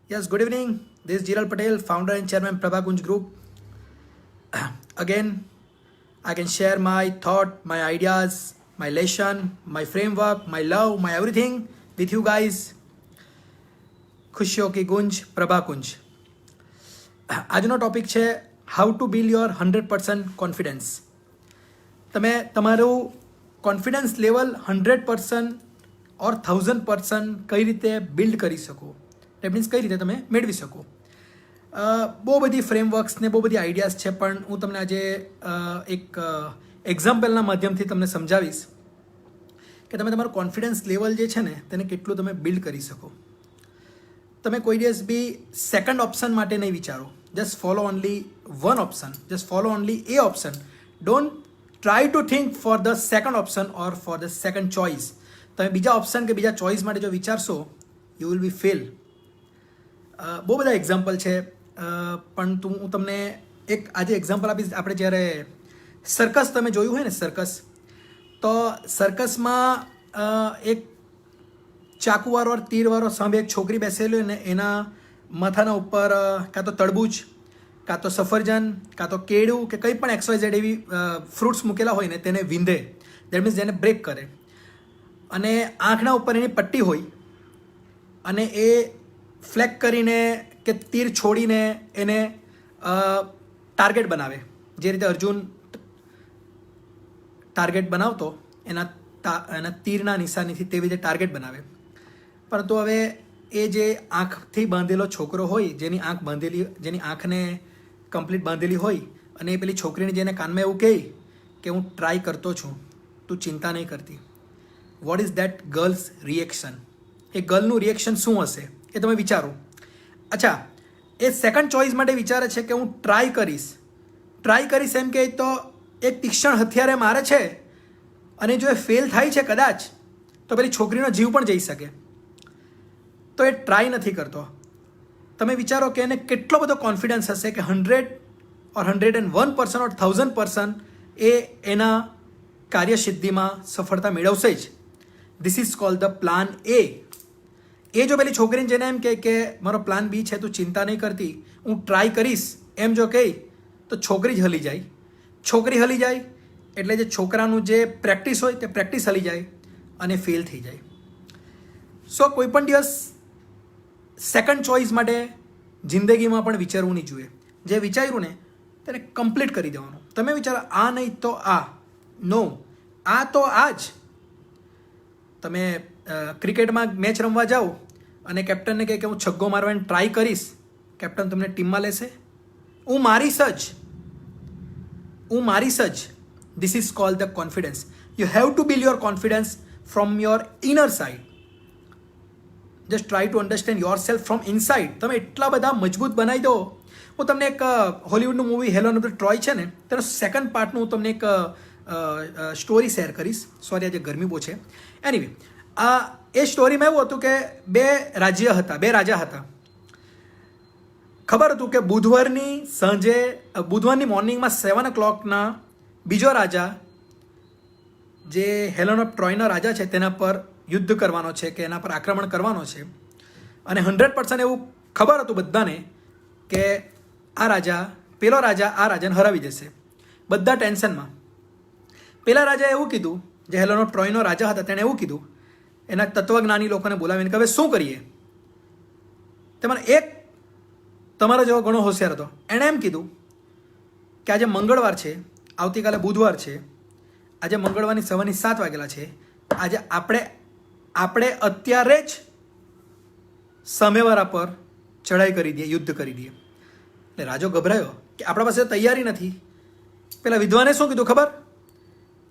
Yes, good evening. This is Jiral Patel, founder and chairman Prabha Kunj Group. Again, I can share my thought, my ideas, my lesson, my framework, my love, my everything with you guys. ખુશીઓ કી ગુંજ પ્રભા કુંજ. આજનો topic છે how to build your 100% confidence. તમે તમારું confidence level 100% ઓર 1000% કઈ રીતે build કરી શકો, દેટ મીન્સ કઈ રીતે તમે મેળવી શકો. બહુ બધી ફ્રેમવર્ક્સ ને બહુ બધી આઈડિયાઝ છે, પણ હું તમને આજે એક એક્ઝામ્પલના માધ્યમથી તમને સમજાવીશ કે તમે તમારું કોન્ફિડન્સ લેવલ જે છે ને તેને કેટલું તમે બિલ્ડ કરી શકો. તમે કોઈ દિવસ બી સેકન્ડ ઓપ્શન માટે નહીં વિચારો. Just follow only one option, just follow only A option. Don't try to think for the second option or for the second choice. તમે બીજા ઓપ્શન કે બીજા ચોઇસ માટે જો વિચારશો, યુ વિલ બી ફેલ. બહુ બધા એક્ઝામ્પલ છે, પણ હું તમને એક આજે એક્ઝામ્પલ આપીશ. આપણે જ્યારે સર્કસ તમે જોયું હોય ને, સર્કસ, તો સર્કસમાં એક ચાકુવાળો ઓર તીરવાળો સામે એક છોકરી બેસેલી હોય ને, એના માથાના ઉપર કાં તો તરબૂચ, કાં તો સફરજન, કાં તો કેળું કે કંઈ પણ XYZ એવી ફ્રૂટ્સ મૂકેલા હોય ને તેને વિંધે, દેટ મીન્સ જેને બ્રેક કરે. અને આંખના ઉપર એની પટ્ટી હોય અને એ ફ્લેક કરીને કે તીર છોડીને એને ટાર્ગેટ બનાવે. જે રીતે અર્જુન ટાર્ગેટ બનાવતો એના તીરના નિશાનીથી, તેવી રીતે ટાર્ગેટ બનાવે. પરંતુ હવે એ જે આંખથી બાંધેલો છોકરો હોય, જેની આંખને કમ્પ્લીટ બાંધેલી હોય, અને એ પેલી છોકરીને જેને કાનમાં એવું કહે કે હું ટ્રાય કરતો છું, તું ચિંતા નહીં કરતી. What is that girl's reaction? એ ગર્લનું રિએક્શન શું હશે એ તમે વિચારો. અચ્છા, એ સેકન્ડ ચોઇસ માટે વિચારે છે કે હું ટ્રાય કરીશ એમ કે તો એક તીક્ષ્ણ હથિયારે મારે છે, અને જો એ ફેલ થાય છે કદાચ, તો પેલી છોકરીનો જીવ પણ જઈ શકે. તો એ ટ્રાય નથી કરતો. તમે વિચારો કે એને કેટલો બધો કોન્ફિડન્સ હશે કે 100 ઓર 101% ઓર 1000% એ એના કાર્યસિદ્ધિમાં સફળતા મેળવશે જ. This is called the plan A. એ જો પેલી છોકરીને જેને એમ કે મારો પ્લાન બી છે, તું ચિંતા નહીં કરતી, હું ટ્રાય કરીશ એમ જો કહે, તો છોકરી જ હલી જાય. છોકરી હલી જાય એટલે જે છોકરાનું જે પ્રેક્ટિસ હોય તે પ્રેક્ટિસ હલી જાય અને ફેલ થઈ જાય. સો કોઈ પણ દિવસ સેકન્ડ ચોઇસ માટે જિંદગીમાં પણ વિચારવું નહીં જોઈએ. જે વિચાર્યું ને તેને કમ્પ્લીટ કરી દેવાનું. તમે વિચારો આ નહીં તો આ, નો, આ તો આ જ. તમે ક્રિકેટમાં મેચ રમવા જાઓ અને કેપ્ટનને કહે કે હું છગ્ગો મારવાની ટ્રાય કરીશ, કેપ્ટન તમને ટીમમાં લેશે? હું મારીશ જ. This is called the confidence. You have to build your confidence from your inner side. Just try to understand your self from inside. તમે એટલા બધા મજબૂત બનાવી દો. હું તમને એક હોલિવૂડનું મૂવી હેલોન ઓફ ધ ટ્રોય છે ને, તેનો સેકન્ડ પાર્ટનું હું તમને એક સ્ટોરી શેર કરીશ. સોરી, આજે ગરમી બહુ છે. એનીવે, એ સ્ટોરીમાં એવું હતું કે બે રાજા હતા. ખબર હતું કે બુધવારની મોર્નિંગમાં 7 o'clockના બીજો રાજા, જે હેલોન ઓફ ટ્રોયના રાજા છે, તેના પર યુદ્ધ કરવાનો છે કે એના પર આક્રમણ કરવાનો છે. અને 100% એવું ખબર હતું બધાને કે પેલો રાજા આ રાજાને હરાવી દેશે. બધા ટેન્શનમાં. પેલા રાજાએ એવું કીધું, જે હેલોન ઓફ ટ્રોયનો રાજા હતા, તેણે એવું કીધું એના તત્વજ્ઞાની લોકોને બોલાવીને કે હવે શું કરીએ. તેમાં એક તમારા જેવો ઘણો હોશિયાર હતો. એણે એમ કીધું કે આજે મંગળવાર છે, આવતીકાલે બુધવાર છે, આજે મંગળવારની સવારની 7 વાગેલા છે, આજે આપણે અત્યારે જ સામેવાળા પર ચઢાઈ કરી દઈએ, યુદ્ધ કરી દઈએ. એટલે રાજો ગભરાયો કે આપણા પાસે તૈયારી નથી. પેલા વિદ્વાને શું કીધું ખબર?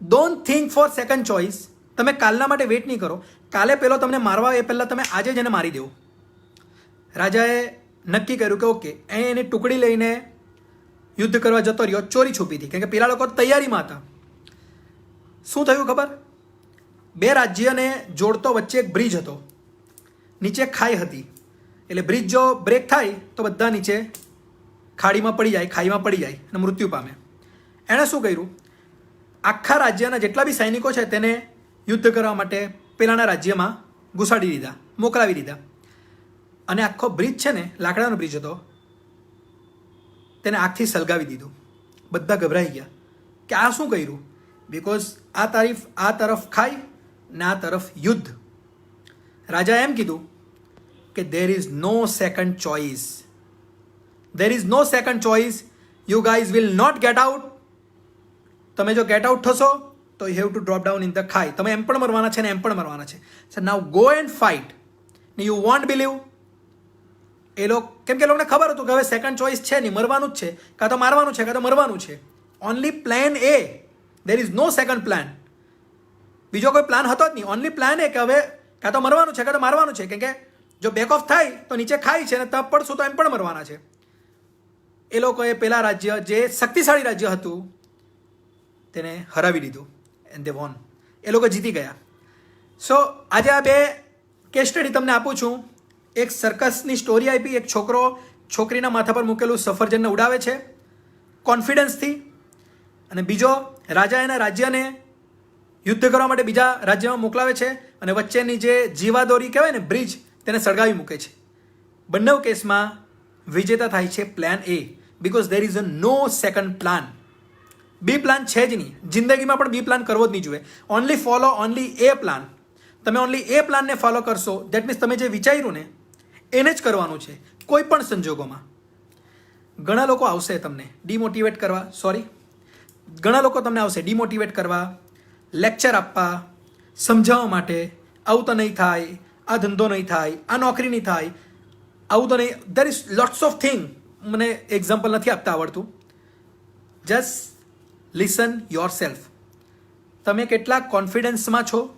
Don't think for second choice. તમે કાલના માટે વેઇટ નહીં કરો. કાલે પેલો તમને મારવા એ પહેલાં તમે આજે જ એને મારી દેવો. રાજાએ નક્કી કર્યું કે ઓકે, એની ટુકડી લઈને યુદ્ધ કરવા જતો રહ્યો, ચોરી છુપીથી, કેમ કે પેલા લોકો તૈયારીમાં હતા. શું થયું ખબર? બે રાજ્યને જોડતો વચ્ચે એક બ્રિજ હતો, નીચે ખાઈ હતી. એટલે બ્રિજ જો બ્રેક થાય તો બધા નીચે ખાઈમાં પડી જાય અને મૃત્યુ પામે. એણે શું કર્યું? આખા રાજ્યના જેટલા બી સૈનિકો છે તેને યુદ્ધ કરવા માટે પેલાના રાજ્યમાં ઘુસાડી દીધા, મોકલાવી દીધા. અને આખો બ્રિજ છે ને, લાકડાનો બ્રિજ હતો, તેને આગથી સળગાવી દીધું. બધા ગભરાઈ ગયા કે આ શું કર્યું, બિકોઝ આ તરફ ખાઈ ને આ તરફ યુદ્ધ. રાજાએ એમ કીધું કે there is no second choice, there is no second choice, you guys will not get out. તમે જો ગેટ આઉટ થશો તો you have to drop down in the ખાઈ. તમે એમ પણ મરવાના છે ને એમ પણ મરવાના છે. સો નાઉ ગો એન્ડ ફાઇટ. ને યુ વોન્ટ બિલીવ, એ લોકો, કેમ કે લોકોને ખબર હતું કે હવે સેકન્ડ ચોઇસ છે નહીં, મરવાનું જ છે, કાં તો મારવાનું છે કાં તો મરવાનું છે. Only plan A, there is no second plan. બીજો કોઈ પ્લાન હતો જ નહીં. ઓનલી પ્લાન એ કે હવે કાં તો મરવાનું છે કાં તો મારવાનું છે, કેમ કે જો બેક ઓફ થાય તો નીચે ખાઈ છે, અને તપ પડશું તો એમ પણ મરવાના છે. એ લોકોએ પેલા રાજ્ય, જે શક્તિશાળી રાજ્ય હતું, તેને હરાવી દીધું. And they von. એ લોકો જીતી ગયા. સો આજે આ બે કેસ સ્ટડી તમને આપું છું. એક સર્કસની સ્ટોરી આપી, એક છોકરો છોકરીના માથા પર મૂકેલું સફરજનને ઉડાવે છે કોન્ફિડન્સથી, અને બીજો રાજા એના રાજ્યને યુદ્ધ કરવા માટે બીજા રાજ્યમાં મોકલાવે છે, અને વચ્ચેની જે જીવાદોરી કહેવાય ને, બ્રિજ, તેને સળગાવી મૂકે છે. બંને કેસમાં વિજેતા થાય છે plan A, because there is a no second plan. B plan છે જ નહીં. જિંદગીમાં પણ બી પ્લાન કરવો જ નહીં જોઈએ. ઓનલી ફોલો ઓનલી એ પ્લાન. તમે ઓનલી એ પ્લાનને ફોલો કરશો, દેટ મીન્સ તમે જે વિચાર્યું ને એને જ કરવાનું છે કોઈ પણ સંજોગોમાં. ઘણા લોકો આવશે તમને ડિમોટિવેટ કરવા, ઘણા લોકો તમને આવશે ડિમોટિવેટ કરવા, લેક્ચર આપવા, સમજાવવા માટે, આવું તો નહીં થાય, આ ધંધો નહીં થાય, આ નોકરી નહીં થાય, આવું તો નહીં. There is lots of thing. મને એક્ઝામ્પલ નથી આપતા આવડતું. Just listen your self. તમે કેટલા કોન્ફિડન્સમાં છો,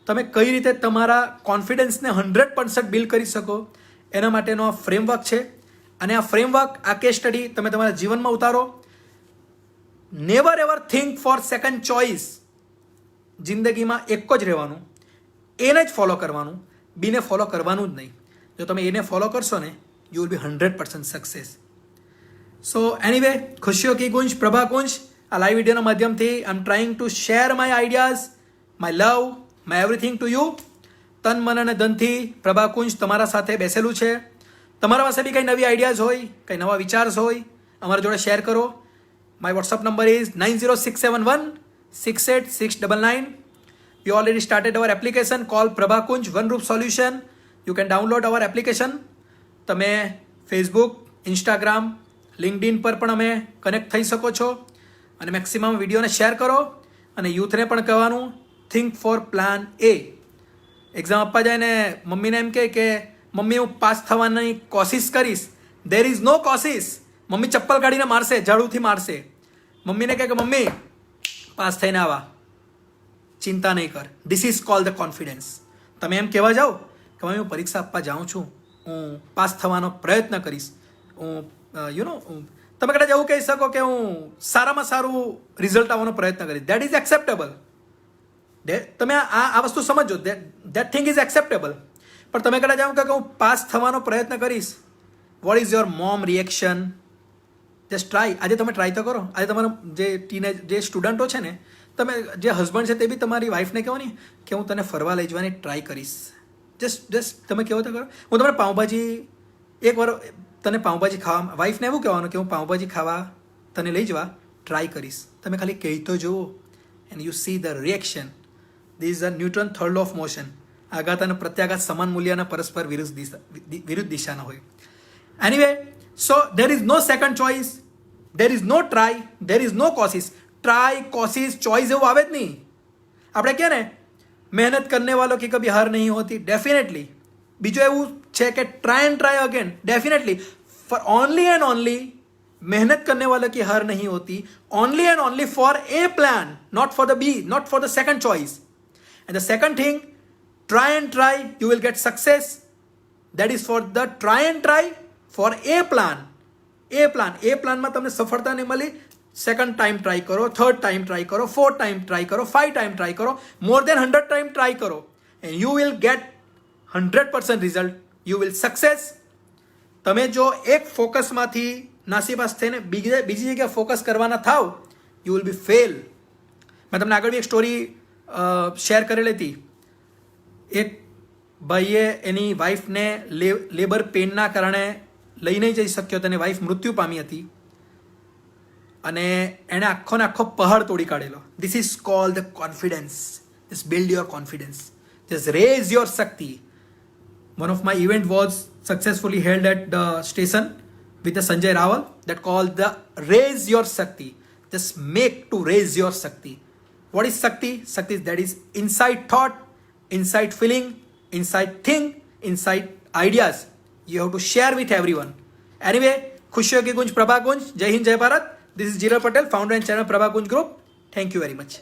તમે કઈ રીતે તમારા કોન્ફિડન્સને 100% બિલ્ડ કરી શકો, એના માટેનો આ ફ્રેમવર્ક છે. અને આ ફ્રેમવર્ક, આ કેસ સ્ટડી તમે તમારા જીવનમાં ઉતારો. Never ever think for second choice. જિંદગીમાં એક જ રહેવાનું, એને જ ફોલો કરવાનું, બીને ફોલો કરવાનું જ નહીં. જો તમે એને ફોલો કરશો ને, you will be 100% success. So anyway, ખુશીઓ કી ગુંજ, પ્રભા ગુંજ. આ લાઈવ વિડીયોના માધ્યમથી I am trying to share my ideas, my love, my everything to you. તન, મન અને ધનથી પ્રભા કુંજ તમારા સાથે બેસેલું છે. તમારા પાસે બી કંઈ નવી આઈડિયાઝ હોય, કંઈ નવા વિચાર્સ હોય, અમારા જોડે શેર કરો. My WhatsApp number is 9067168699. We already started our application called Prabha Kunj One Roof Solution. You can download our application. તમે ફેસબુક, ઇન્સ્ટાગ્રામ, લિંક્ડઇન પર પણ અમે કનેક્ટ થઈ શકો છો. અને મેક્સિમમ વિડીયોને શેર કરો, અને યુથને પણ કહેવાનું, થિંક ફોર પ્લાન એ. એક્ઝામ આપવા જાય ને મમ્મીને એમ કહે કે મમ્મી હું પાસ થવાની કોશિશ કરીશ. દેર ઇઝ નો કોશિશ. મમ્મી ચપ્પલ કાઢીને મારશે, ઝાડુથી મારશે. મમ્મીને કહે કે મમ્મી પાસ થઈને આવા, ચિંતા નહીં કર. This is call the confidence. તમે એમ કહેવા જાઓ કે મમ્મી હું પરીક્ષા આપવા જાઉં છું, હું પાસ થવાનો પ્રયત્ન કરીશ, હું તમે કદાચ એવું કહી શકો કે હું સારામાં સારું રિઝલ્ટ આવવાનો પ્રયત્ન કરીશ. That is acceptable. તમે આ વસ્તુ સમજો, દેટ થિંગ ઇઝ એક્સેપ્ટેબલ. પણ તમે કદાચ એમ કહો કે હું પાસ થવાનો પ્રયત્ન કરીશ, what is your mom reaction? Just try. આજે તમે ટ્રાય તો કરો. આજે તમારા જે સ્ટુડન્ટો છે ને, તમે જે હસબન્ડ છે તે બી તમારી વાઈફને કહો ને કે હું તને ફરવા લઈ જવાની ટ્રાય કરીશ. જસ્ટ તમે કહો તો કરો. હું તમને પાઉંભાજી, એક વાર તને પાઉંભાજી ખાવા, વાઈફને એવું કહેવાનું કે હું પાઉંભાજી ખાવા તને લઈ જવા ટ્રાય કરીશ. તમે ખાલી કહી તો જુઓ, and you see the reaction. This is a Newton third law of motion. આઘાત અને પ્રત્યાઘાત સમાન મૂલ્યના પરસ્પર વિરુદ્ધ દિશાના હોય. Anyway, so there is no second choice, there is no try, there is no કોશિશ. ટ્રાય, કોશિશ, ચોઇસ એવું આવે જ નહીં. આપણે કહે ને, મહેનત કરને વાલો की कभी हार नहीं होती. डेफिनेटली. બીજું એવું છે કે try and try again. Definitely. For only and only मेहनत करने वालों की हार नहीं होती. Only and only for A plan, not for the B, not for the second choice. And the second thing, try and try, you will get success. That is for the try and try for a plan. A plan માં તમને સફળતા નહીં મળી, second time try કરો, third time try કરો, fourth time try કરો, 5 time try કરો, મોર દેન 100 time try કરો, and you will get 100% result. You will success. તમે જો એક ફોકસમાંથી નાસીપાસ થઈને બીજી જગ્યાએ ફોકસ કરવાના થાવ, you will be fail. મેં તમને આગળ બી એક સ્ટોરી શેર કરેલી હતી. એક ભાઈએ એની વાઈફને લેબર પેનના કારણે લઈ નહીં જઈ શક્યો, તેની વાઈફ મૃત્યુ પામી હતી અને એણે આખો ને આખો પહાડ તોડી કાઢેલો. This is called the confidence. Just build your confidence, just raise your shakti. One of my event was successfully held at the station with the Sanjay Rawal that called the Raise Your Shakti. Just make to raise your Shakti. What is Shakti? Shakti is that is inside thought, inside feeling, inside thing, inside ideas. You have to share with everyone. Anyway, खुशियों की गुंज प्रभा गुंज. जय हिंद जय Bharat. This is Jiral Patel, founder and chairman of Prabha Kunj Group. Thank you very much.